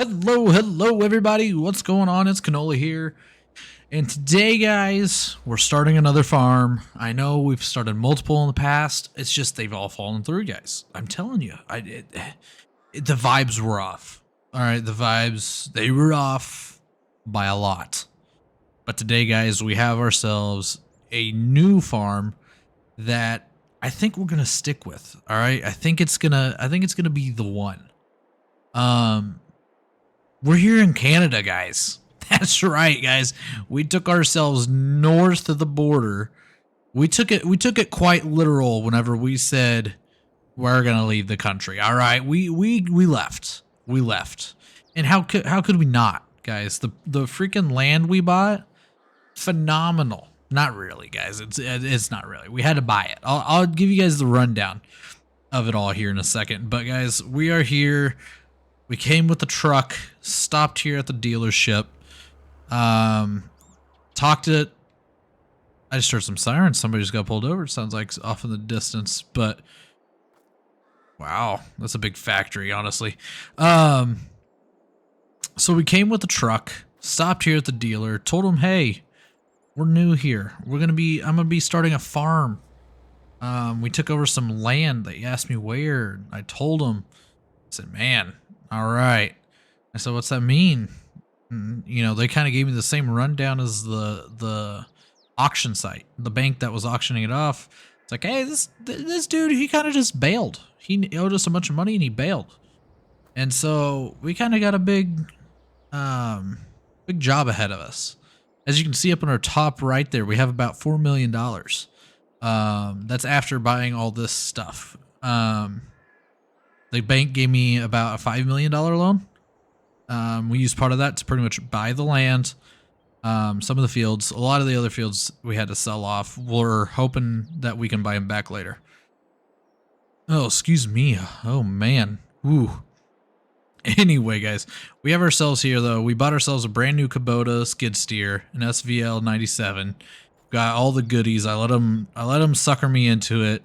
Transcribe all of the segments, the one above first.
Hello, everybody. What's going on? It's Canola here. And today, guys, we're starting another farm. I know we've started multiple in the past. It's just they've all fallen through, guys. I'm telling you, the vibes were off. All right, the vibes, they were off by a lot. But today, guys, we have ourselves a new farm that I think we're gonna stick with. All right, I think it's gonna be the one. We're here in Canada, guys. That's right, guys. We took ourselves north of the border. We took it quite literal whenever we said we're gonna leave the country. All right, we left. We left. And how could we not, guys? The freaking land we bought, phenomenal. Not really, guys. It's not really. We had to buy it. I'll give you guys the rundown of it all here in a second. But guys, we are here. We came with the truck, stopped here at the dealership, talked it. I just heard some sirens. Somebody just got pulled over. It sounds like off in the distance, but wow, that's a big factory, honestly. So we came with the truck, stopped here at the dealer, told him, hey, we're new here. I'm gonna be starting a farm. We took over some land. They asked me where. I told them. I said, man, all right. I said, what's that mean? And, you know, they kind of gave me the same rundown as the auction site, the bank that was auctioning it off. It's like, hey, this dude, he kind of just bailed. He owed us a bunch of money and he bailed. And so we kind of got a big job ahead of us. As you can see up on our top right there, we have about $4 million. That's after buying all this stuff. The bank gave me about a $5 million loan. We used part of that to pretty much buy the land. Some of the fields, a lot of the other fields we had to sell off. We're hoping that we can buy them back later. Oh, excuse me. Oh, man. Ooh. Anyway, guys, we have ourselves here, though. We bought ourselves a brand new Kubota skid steer, an SVL 97. Got all the goodies. I let them sucker me into it.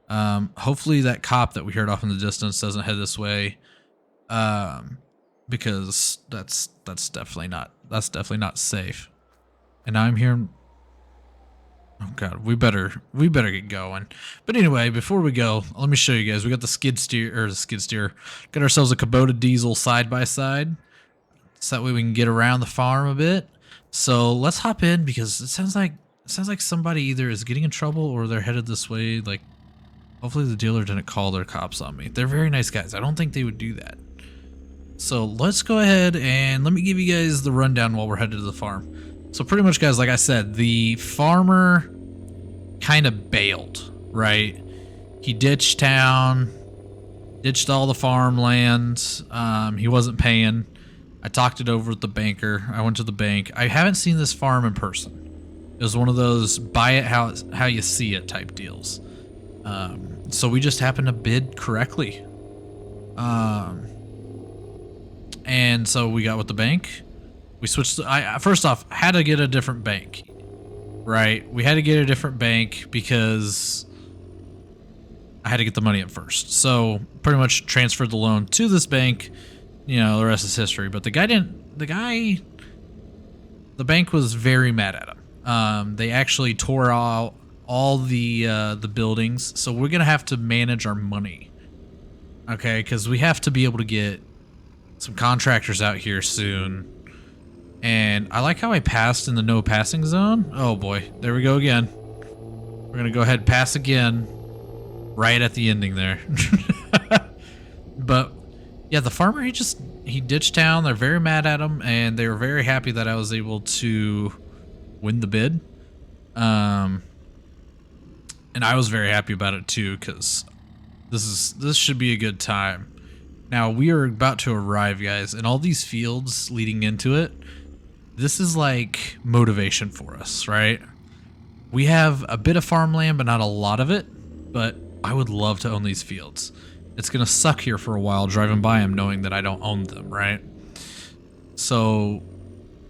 Hopefully that cop that we heard off in the distance doesn't head this way. Because that's definitely not safe. And I'm here. Oh god, we better get going. But anyway, before we go, let me show you guys. We got the skid steer. Got ourselves a Kubota diesel side by side, so that way we can get around the farm a bit. So let's hop in because it sounds like somebody either is getting in trouble or they're headed this way. Like, hopefully the dealer didn't call their cops on me. They're very nice guys. I don't think they would do that. So let's go ahead and let me give you guys the rundown while we're headed to the farm. So pretty much, guys, like I said, the farmer kind of bailed, right? He ditched town, ditched all the farmland. He wasn't paying. I talked it over with the banker. I went to the bank. I haven't seen this farm in person. It was one of those buy it how you see it type deals. So we just happened to bid correctly. And so we got with the bank. We switched. I first off had to get a different bank, right? We had to get a different bank because I had to get the money up first. So pretty much transferred the loan to this bank. You know, the rest is history. But the bank was very mad at him. They actually tore out all the buildings. So we're gonna have to manage our money, okay? Because we have to be able to get some contractors out here soon. And I like how I passed in the no passing zone. Oh boy, there we go again. We're gonna go ahead and pass again right at the ending there. But yeah, the farmer, he ditched town. They're very mad at him, and they were very happy that I was able to win the bid. And I was very happy about it too, because this should be a good time. Now we are about to arrive, guys, and all these fields leading into it. This is like motivation for us, right? We have a bit of farmland, but not a lot of it. But I would love to own these fields. It's gonna suck here for a while driving by them knowing that I don't own them, right? So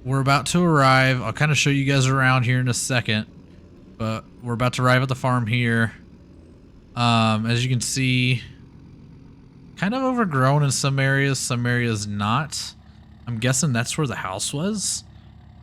we're about to arrive. I'll kind of show you guys around here in a second, but we're about to arrive at the farm here. As you can see, kind of overgrown in some areas not. I'm guessing that's where the house was.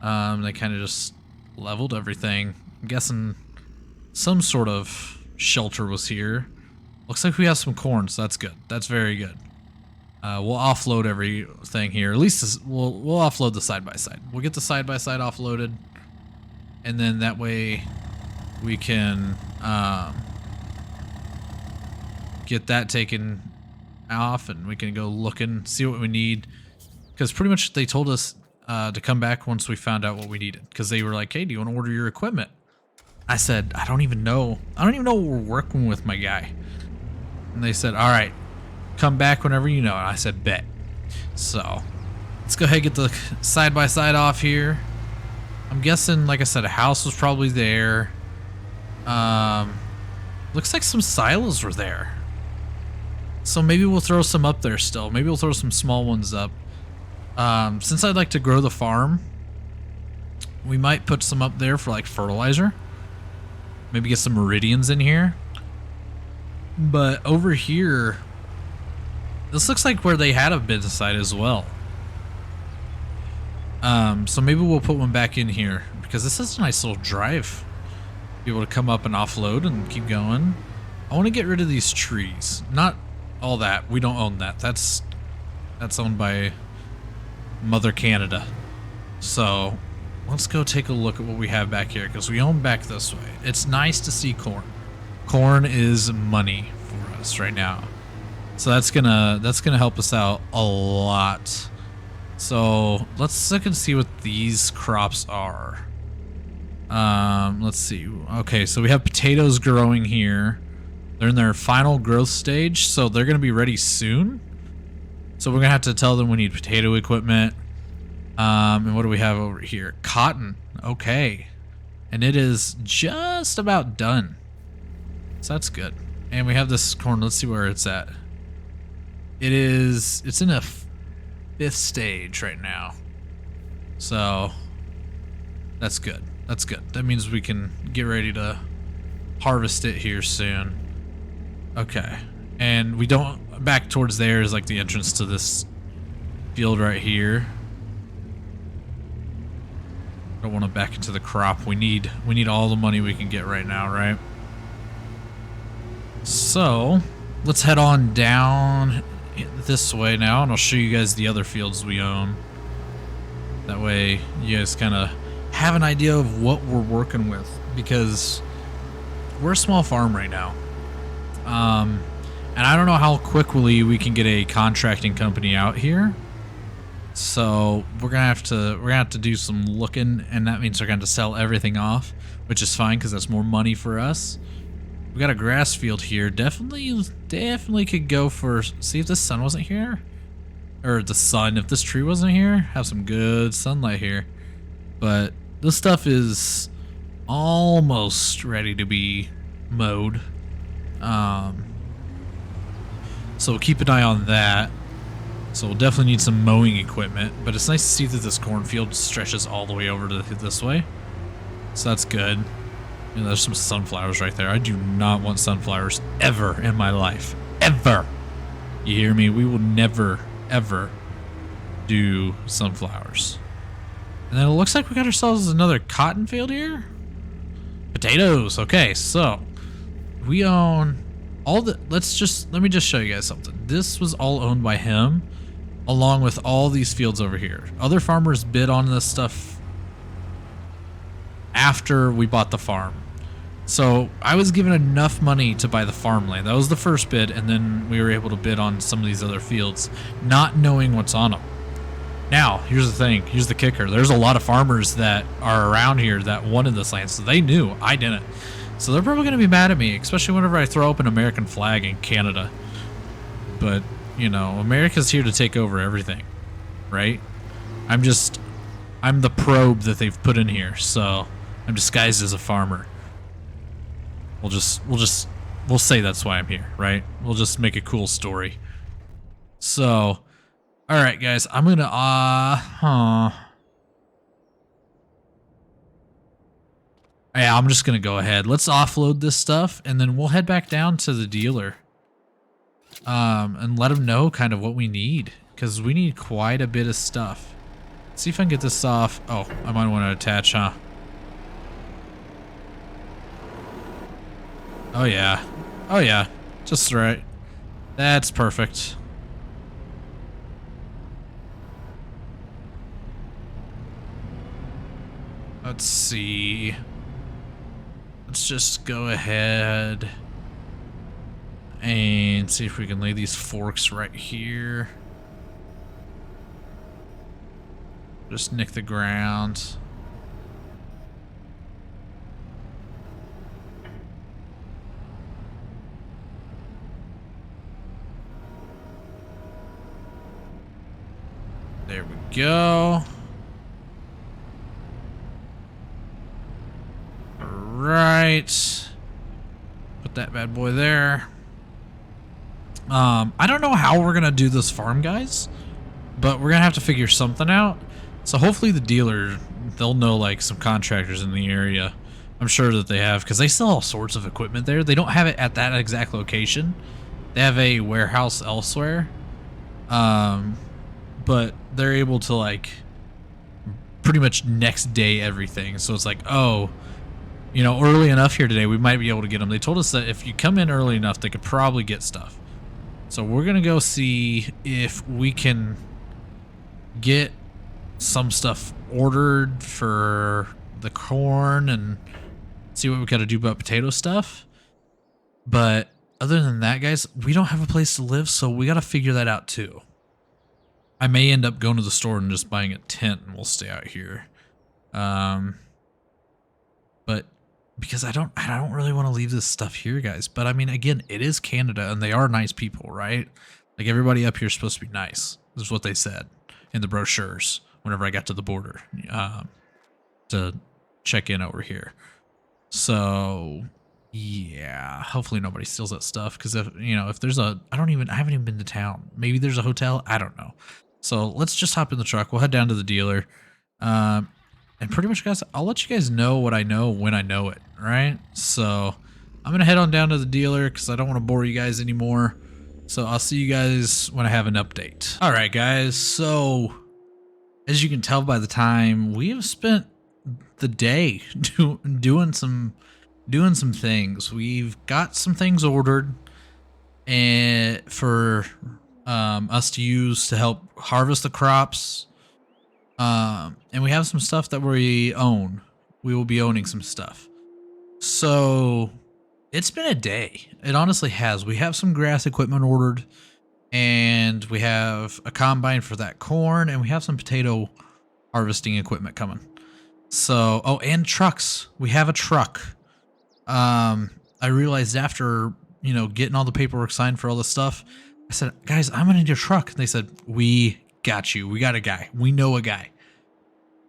They kind of just leveled everything. I'm guessing some sort of shelter was here. Looks like we have some corn, so that's good. That's very good. We'll offload everything here. At least we'll offload the side-by-side. We'll get the side-by-side offloaded, and then that way we can get that taken off, and we can go look and see what we need. Because pretty much they told us to come back once we found out what we needed. Because they were like, hey, do you want to order your equipment? I said, I don't even know what we're working with, my guy. And they said, all right, come back whenever you know. And I said, bet. So let's go ahead and get the side-by-side off here. I'm guessing, like I said, a house was probably there. Looks like some silos were there. So maybe we'll throw some up there still. Maybe we'll throw some small ones up. Since I'd like to grow the farm, we might put some up there for like fertilizer. Maybe get some meridians in here. But over here, this looks like where they had a business site as well. So maybe we'll put one back in here because this is a nice little drive. Be able to come up and offload and keep going. I want to get rid of these trees. Not all that. We don't own that. That's owned by Mother Canada. So let's go take a look at what we have back here because we own back this way. It's nice to see corn. Corn is money for us right now. So that's gonna help us out a lot. So let's look and see what these crops are. Let's see. Okay, so we have potatoes growing here. They're in their final growth stage, so they're gonna be ready soon. So we're gonna have to tell them we need potato equipment. And what do we have over here? Cotton. Okay. And it is just about done. So that's good. And we have this corn. Let's see where it's at. It's in a 5th stage right now. So that's good. That's good. That means we can get ready to harvest it here soon. Okay. And we don't, back towards there is like the entrance to this field right here. Don't want to back into the crop. We need all the money we can get right now, right? So let's head on down this way now, and I'll show you guys the other fields we own. That way you guys kind of have an idea of what we're working with, because we're a small farm right now. And I don't know how quickly we can get a contracting company out here. So we're gonna have to do some looking, and that means we're gonna have to sell everything off, which is fine because that's more money for us. We got a grass field here. Definitely could go for, see if the sun wasn't here, or the sun, if this tree wasn't here, have some good sunlight here. But this stuff is almost ready to be mowed. So we'll keep an eye on that. So we'll definitely need some mowing equipment, but it's nice to see that this cornfield stretches all the way over to this way. So that's good. You know, there's some sunflowers right there. I do not want sunflowers ever in my life. Ever. You hear me? We will never, ever do sunflowers. And then it looks like we got ourselves another cotton field here. Potatoes. Okay, so we own all the, let me just show you guys something. This was all owned by him, along with all these fields over here. Other farmers bid on this stuff after we bought the farm. So I was given enough money to buy the farmland. That was the first bid, and then we were able to bid on some of these other fields, not knowing what's on them. Now, here's the thing. Here's the kicker. There's a lot of farmers that are around here that wanted this land, so they knew. I didn't. So they're probably going to be mad at me, especially whenever I throw up an American flag in Canada. But, you know, America's here to take over everything, right? I'm the probe that they've put in here, so I'm disguised as a farmer. We'll say that's why I'm here, right? We'll just make a cool story. So, all right, guys, I'm gonna yeah, I'm just gonna go ahead. Let's offload this stuff, and then we'll head back down to the dealer, and let him know kind of what we need. because we need quite a bit of stuff. Let's see if I can get this off. Oh, I might want to attach, huh? Oh yeah. Oh yeah. Just right. That's perfect. Let's see. Let's just go ahead and see if we can lay these forks right here. Just nick the ground. There we go. Right. Put that bad boy there. I don't know how we're gonna do this farm, guys, but we're gonna have to figure something out. So hopefully the dealer, they'll know like some contractors in the area. I'm sure that they have, because they sell all sorts of equipment there. They don't have it at that exact location. They have a warehouse elsewhere. But they're able to like pretty much next day everything. So it's like, oh, you know, early enough here today, we might be able to get them. They told us that if you come in early enough, they could probably get stuff. So we're going to go see if we can get some stuff ordered for the corn and see what we got to do about potato stuff. But other than that, guys, we don't have a place to live, so we got to figure that out too. I may end up going to the store and just buying a tent and we'll stay out here. But because I don't really want to leave this stuff here, guys. But I mean, again, it is Canada and they are nice people, right? Like everybody up here is supposed to be nice. This is what they said in the brochures whenever I got to the border to check in over here. So yeah, hopefully nobody steals that stuff. Because if there's a, I haven't even been to town. Maybe there's a hotel. I don't know. So let's just hop in the truck. We'll head down to the dealer. And pretty much, guys, I'll let you guys know what I know when I know it, right? So I'm going to head on down to the dealer because I don't want to bore you guys anymore. So I'll see you guys when I have an update. All right, guys. So as you can tell by the time, we have spent the day doing some things. We've got some things ordered and for us to use to help harvest the crops. And we have some stuff that we own. We will be owning some stuff. So it's been a day. It honestly has. We have some grass equipment ordered, and we have a combine for that corn, and we have some potato harvesting equipment coming. So, oh, and trucks. We have a truck. I realized after, getting all the paperwork signed for all this stuff, I said, guys, I'm gonna need a truck. And they said, we got you. We got a guy. We know a guy.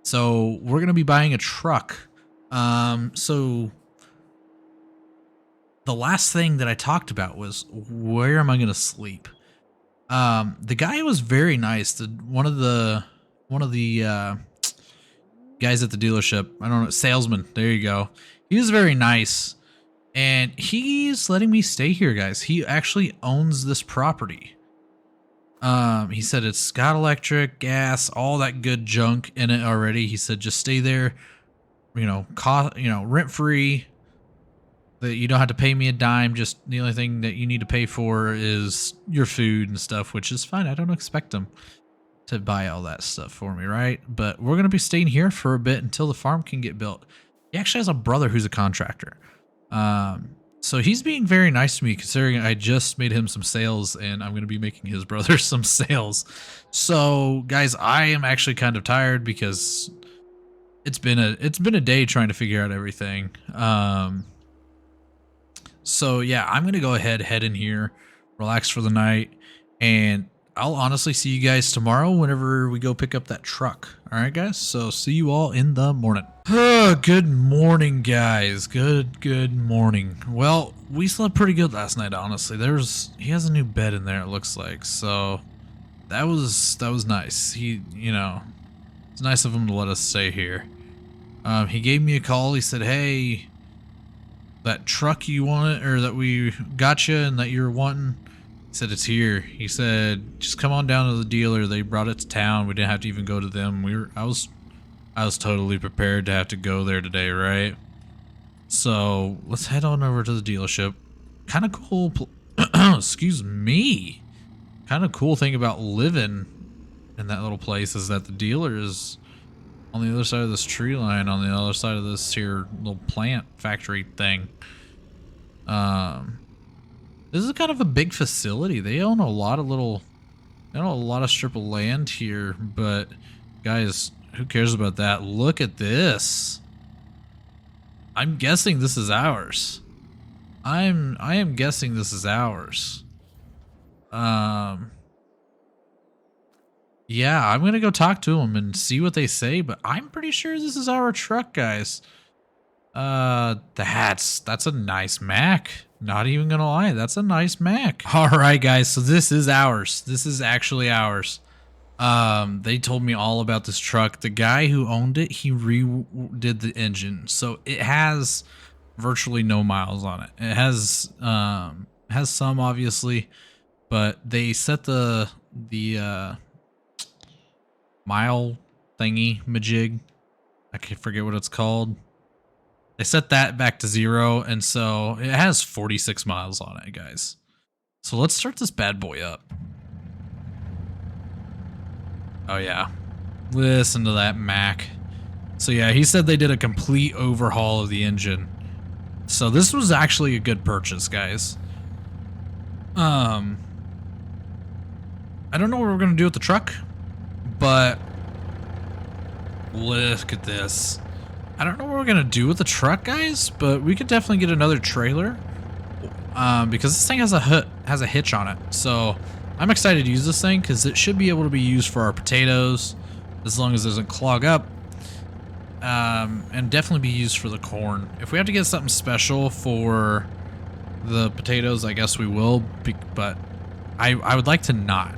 So we're going to be buying a truck. So the last thing that I talked about was where am I going to sleep? The guy was very nice. One of the guys at the dealership, I don't know, salesman. There you go. He was very nice and he's letting me stay here, guys. He actually owns this property. He said it's got electric, gas, all that good junk in it already. He said just stay there, rent free. That you don't have to pay me a dime. Just the only thing that you need to pay for is your food and stuff, which is fine. I don't expect him to buy all that stuff for me, right? But we're gonna be staying here for a bit until the farm can get built. He actually has a brother who's a contractor. So he's being very nice to me considering I just made him some sales and I'm going to be making his brother some sales. So guys, I am actually kind of tired because it's been a day trying to figure out everything. So yeah, I'm going to go ahead, head in here, relax for the night, and I'll honestly see you guys tomorrow whenever we go pick up that truck. All right, guys? So see you all in the morning. Good morning, guys. Good morning. Well, we slept pretty good last night, honestly. He has a new bed in there, it looks like. So that was nice. It's nice of him to let us stay here. He gave me a call. He said, hey, that truck you wanted, or that we got you and that you're wanting, He said it's here. He said just come on down to the dealer. They brought it to town. We didn't have to even go to them. I was totally prepared to have to go there today, right? So let's head on over to the dealership. Kind of cool. Excuse me. Kind of cool thing about living in that little place is that the dealer is on the other side of this tree line, on the other side of this here little plant factory thing. This is kind of a big facility. They own a lot of strip of land here, but guys, who cares about that? Look at this. I'm guessing this is ours. I am guessing this is ours. Yeah, I'm gonna go talk to them and see what they say, but I'm pretty sure this is our truck, guys. That's a nice Mac. Not even gonna lie, that's a nice Mac. All right, guys, so this is ours. This is actually ours. They told me all about this truck. The guy who owned it, he redid the engine, so it has virtually no miles on it. It has some obviously, but they set the mile thingy majig. I can forget what it's called. They set that back to 0, and so it has 46 miles on it, guys. So let's start this bad boy up. Oh yeah, listen to that Mac. So yeah, he said they did a complete overhaul of the engine. So this was actually a good purchase, guys. I don't know what we're gonna do with the truck, but look at this. I don't know what we're gonna do with the truck, guys, but we could definitely get another trailer, because this thing has a hitch on it. So I'm excited to use this thing because it should be able to be used for our potatoes as long as it doesn't clog up, and definitely be used for the corn. If we have to get something special for the potatoes, I guess we will, but I would like to not.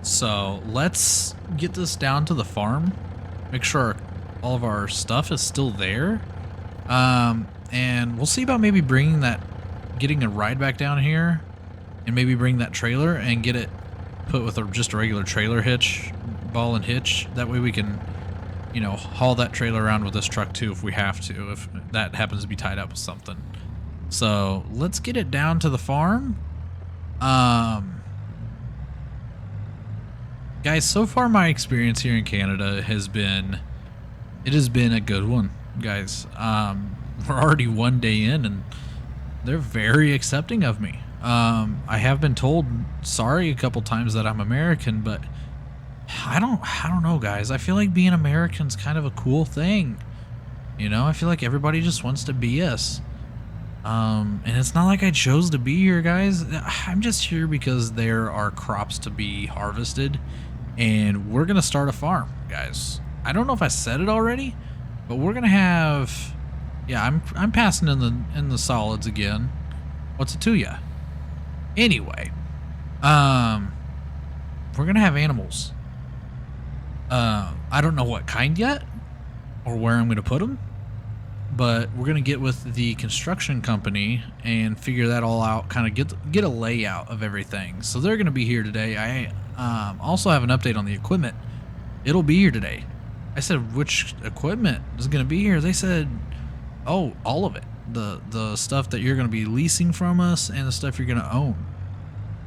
So let's get this down to the farm, make sure all of our stuff is still there, and we'll see about maybe getting a ride back down here, and maybe bring that trailer and get it put with just a regular trailer hitch, ball and hitch. That way we can, you know, haul that trailer around with this truck too if we have to, if that happens to be tied up with something. So let's get it down to the farm. Guys, so far my experience here in Canada has been a good one, guys. We're already 1 day in and they're very accepting of me. I have been told sorry a couple times that I'm American, but I don't know, guys. I feel like being American's kind of a cool thing. You know, I feel like everybody just wants to be us. And it's not like I chose to be here, guys. I'm just here because there are crops to be harvested and we're going to start a farm, guys. I don't know if I said it already, but we're going to have, yeah, I'm passing in the solids again. What's it to ya? Anyway, we're going to have animals. I don't know what kind yet or where I'm going to put them, but we're going to get with the construction company and figure that all out, kind of get a layout of everything. So they're going to be here today. I also have an update on the equipment. It'll be here today. I said, which equipment is going to be here? They said, oh, all of it. The stuff that you're going to be leasing from us and the stuff you're going to own.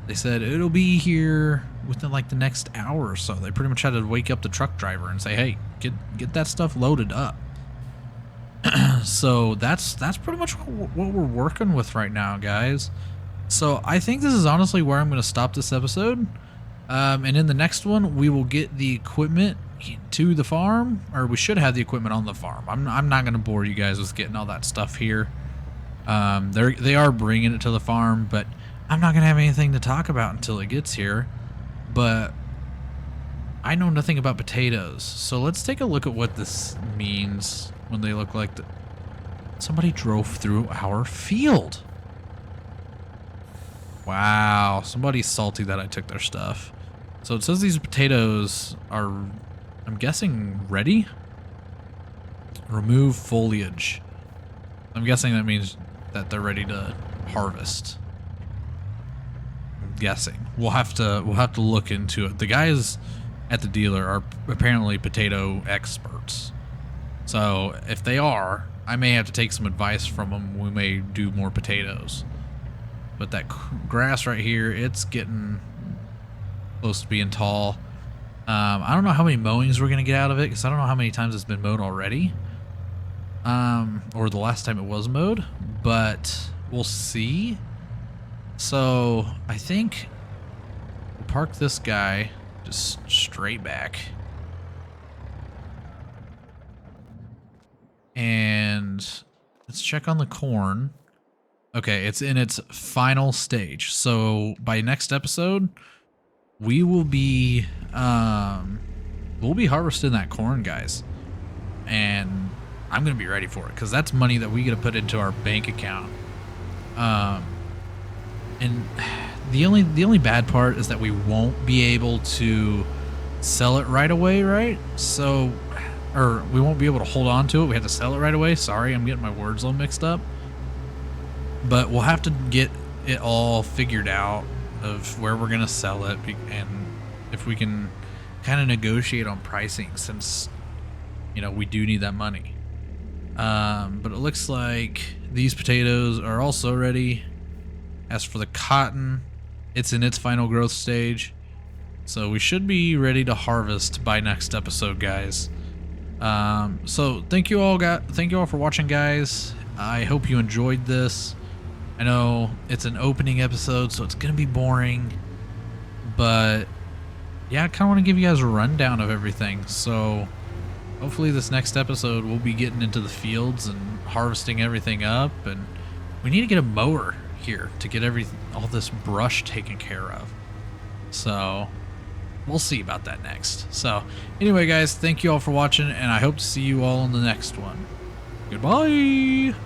They said it'll be here within like the next hour or so. They pretty much had to wake up the truck driver and say, hey, get that stuff loaded up. So that's pretty much what we're working with right now, guys. So I think this is honestly where I'm going to stop this episode. And in the next one, we will get the equipment to the farm, or we should have the equipment on the farm. I'm not going to bore you guys with getting all that stuff here. They are bringing it to the farm, but I'm not going to have anything to talk about until it gets here. But I know nothing about potatoes, so let's take a look at what this means when they look like somebody drove through our field. Wow, somebody's salty that I took their stuff. So it says these potatoes are, I'm guessing, ready? Remove foliage. I'm guessing that means that they're ready to harvest. guessing. We'll have to look into it. The guys at the dealer are apparently potato experts. So if they are, I may have to take some advice from them. We may do more potatoes. But that grass right here, it's getting close to being tall. I don't know how many mowings we're going to get out of it, because I don't know how many times it's been mowed already. Or the last time it was mowed. But we'll see. So I think we'll park this guy just straight back. And let's check on the corn. Okay, it's in its final stage. So by next episode, we will be we'll be harvesting that corn, guys. And I'm gonna be ready for it, because that's money that we get to put into our bank account. And the only bad part is that we won't be able to sell it right away, right? So, or we won't be able to hold on to it. We have to sell it right away. Sorry, I'm getting my words all mixed up. But we'll have to get it all figured out of where we're gonna sell it, and if we can kind of negotiate on pricing, since we do need that money. But it looks like these potatoes are also ready. As for the cotton, it's in its final growth stage, so we should be ready to harvest by next episode, guys. So thank you all for watching, guys. I hope you enjoyed this. I know it's an opening episode, so it's gonna be boring, but yeah, I kind of want to give you guys a rundown of everything. So hopefully this next episode we'll be getting into the fields and harvesting everything up, and we need to get a mower here to get all this brush taken care of. So we'll see about that next. So anyway, guys, thank you all for watching, and I hope to see you all in the next one. Goodbye.